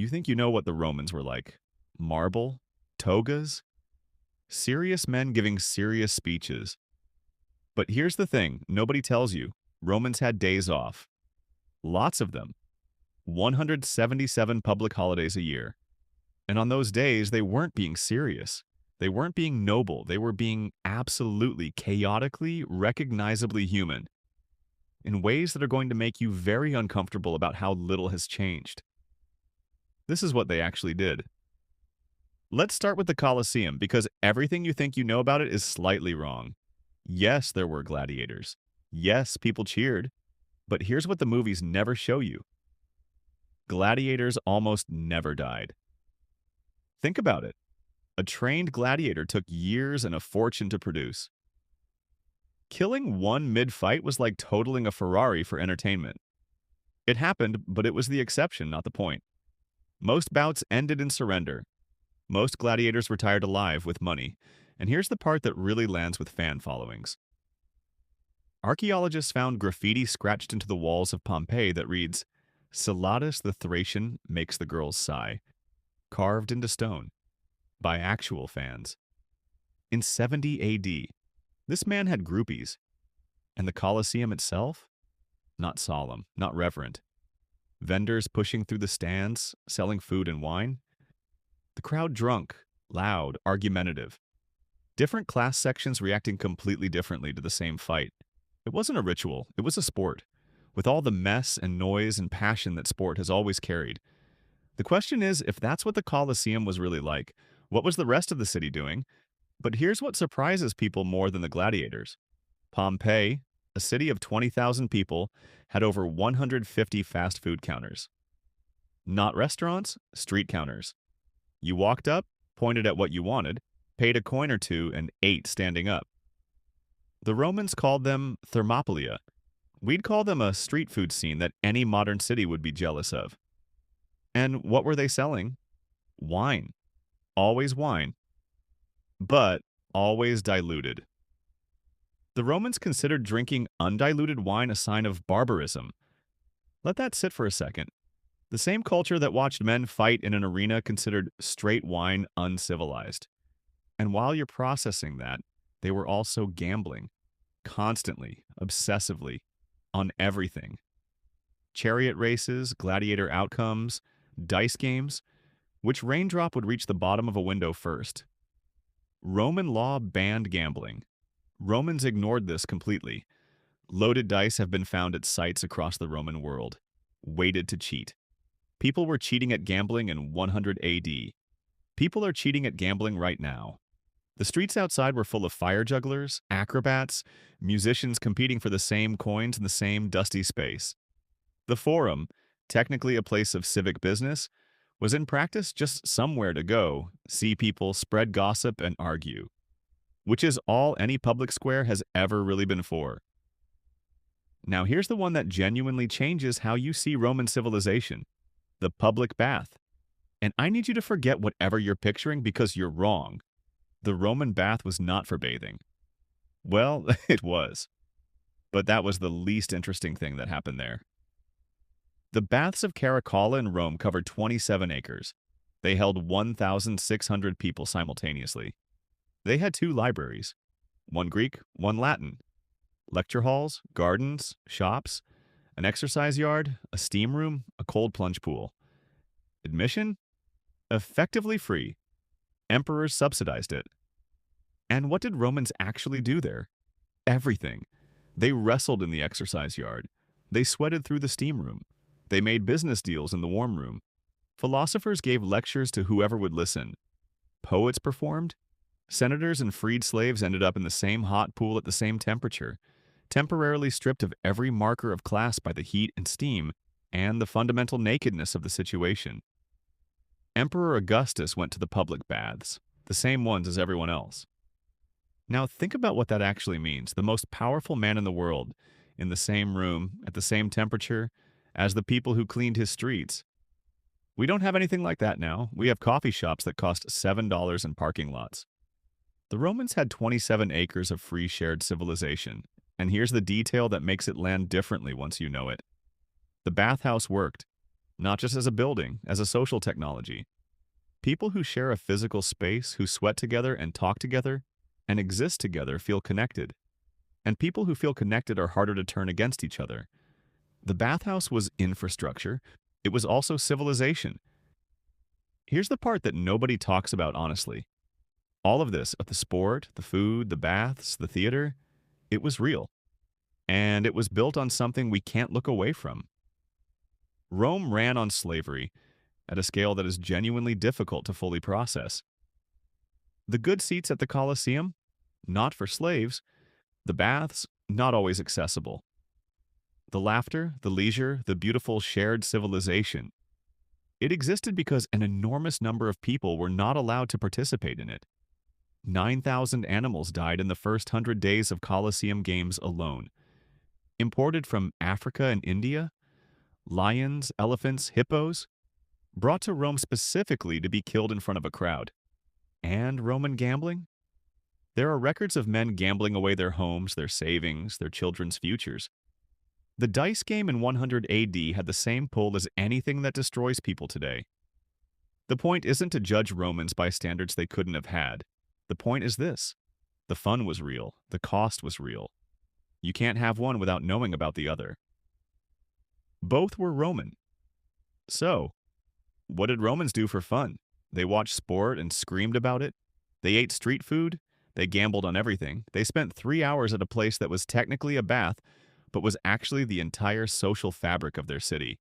You think you know what the Romans were like? Marble? Togas? Serious men giving serious speeches. But here's the thing nobody tells you. Romans had days off. Lots of them. 177 public holidays a year. And on those days, they weren't being serious. They weren't being noble. They were being absolutely, chaotically, recognizably human in ways that are going to make you very uncomfortable about how little has changed. This is what they actually did. Let's start with the Colosseum because everything you think you know about it is slightly wrong. Yes, there were gladiators. Yes, people cheered. But here's what the movies never show you. Gladiators almost never died. Think about it. A trained gladiator took years and a fortune to produce. Killing one mid-fight was like totaling a Ferrari for entertainment. It happened, but it was the exception, not the point. Most bouts ended in surrender. Most gladiators retired alive with money. And here's the part that really lands with fan followings. Archaeologists found graffiti scratched into the walls of Pompeii that reads, Celadus the Thracian makes the girls sigh, carved into stone, by actual fans. In 70 AD, this man had groupies, and the Colosseum itself? Not solemn, not reverent. Vendors pushing through the stands, selling food and wine. The crowd drunk, loud, argumentative. Different class sections reacting completely differently to the same fight. It wasn't a ritual, it was a sport, with all the mess and noise and passion that sport has always carried. The question is, if that's what the Colosseum was really like, what was the rest of the city doing? But here's what surprises people more than the gladiators. Pompeii, a city of 20,000 people, had over 150 fast food counters. Not restaurants, street counters. You walked up, pointed at what you wanted, paid a coin or two, and ate standing up. The Romans called them thermopolia. We'd call them a street food scene that any modern city would be jealous of. And what were they selling? Wine. Always wine. But always diluted. The Romans considered drinking undiluted wine a sign of barbarism. Let that sit for a second. The same culture that watched men fight in an arena considered straight wine uncivilized. And while you're processing that, they were also gambling. Constantly, obsessively, on everything. Chariot races, gladiator outcomes, dice games. Which raindrop would reach the bottom of a window first? Roman law banned gambling. Romans ignored this completely. Loaded dice have been found at sites across the Roman world. Weighted to cheat. People were cheating at gambling in 100 AD. People are cheating at gambling right now. The streets outside were full of fire jugglers, acrobats, musicians competing for the same coins in the same dusty space. The Forum, technically a place of civic business, was in practice just somewhere to go, see people, spread gossip, and argue. Which is all any public square has ever really been for. Now here's the one that genuinely changes how you see Roman civilization. The public bath. And I need you to forget whatever you're picturing because you're wrong. The Roman bath was not for bathing. Well, it was. But that was the least interesting thing that happened there. The baths of Caracalla in Rome covered 27 acres. They held 1,600 people simultaneously. They had 2 libraries, one Greek, one Latin. Lecture halls, gardens, shops, an exercise yard, a steam room, a cold plunge pool. Admission? Effectively free. Emperors subsidized it. And what did Romans actually do there? Everything. They wrestled in the exercise yard. They sweated through the steam room. They made business deals in the warm room. Philosophers gave lectures to whoever would listen. Poets performed. Senators and freed slaves ended up in the same hot pool at the same temperature, temporarily stripped of every marker of class by the heat and steam and the fundamental nakedness of the situation. Emperor Augustus went to the public baths, the same ones as everyone else. Now think about what that actually means. The most powerful man in the world, in the same room, at the same temperature, as the people who cleaned his streets. We don't have anything like that now. We have coffee shops that cost $7 in parking lots. The Romans had 27 acres of free shared civilization, and here's the detail that makes it land differently once you know it. The bathhouse worked. not just as a building, as a social technology. People who share a physical space, who sweat together and talk together and exist together feel connected. And people who feel connected are harder to turn against each other. The bathhouse was infrastructure. It was also civilization. Here's the part that nobody talks about honestly. All of this, of the sport, the food, the baths, the theater, it was real. And it was built on something we can't look away from. Rome ran on slavery at a scale that is genuinely difficult to fully process. The good seats at the Colosseum, not for slaves. The baths, not always accessible. The laughter, the leisure, the beautiful shared civilization. It existed because an enormous number of people were not allowed to participate in it. 9,000 animals died in the first 100 days of Colosseum Games alone. Imported from Africa and India, lions, elephants, hippos, brought to Rome specifically to be killed in front of a crowd. And Roman gambling? There are records of men gambling away their homes, their savings, their children's futures. The dice game in 100 AD had the same pull as anything that destroys people today. The point isn't to judge Romans by standards they couldn't have had. The point is this: the fun was real, the cost was real. You can't have one without knowing about the other. Both were Roman. So, what did Romans do for fun? They watched sport and screamed about it. They ate street food. They gambled on everything. They spent 3 hours at a place that was technically a bath, but was actually the entire social fabric of their city.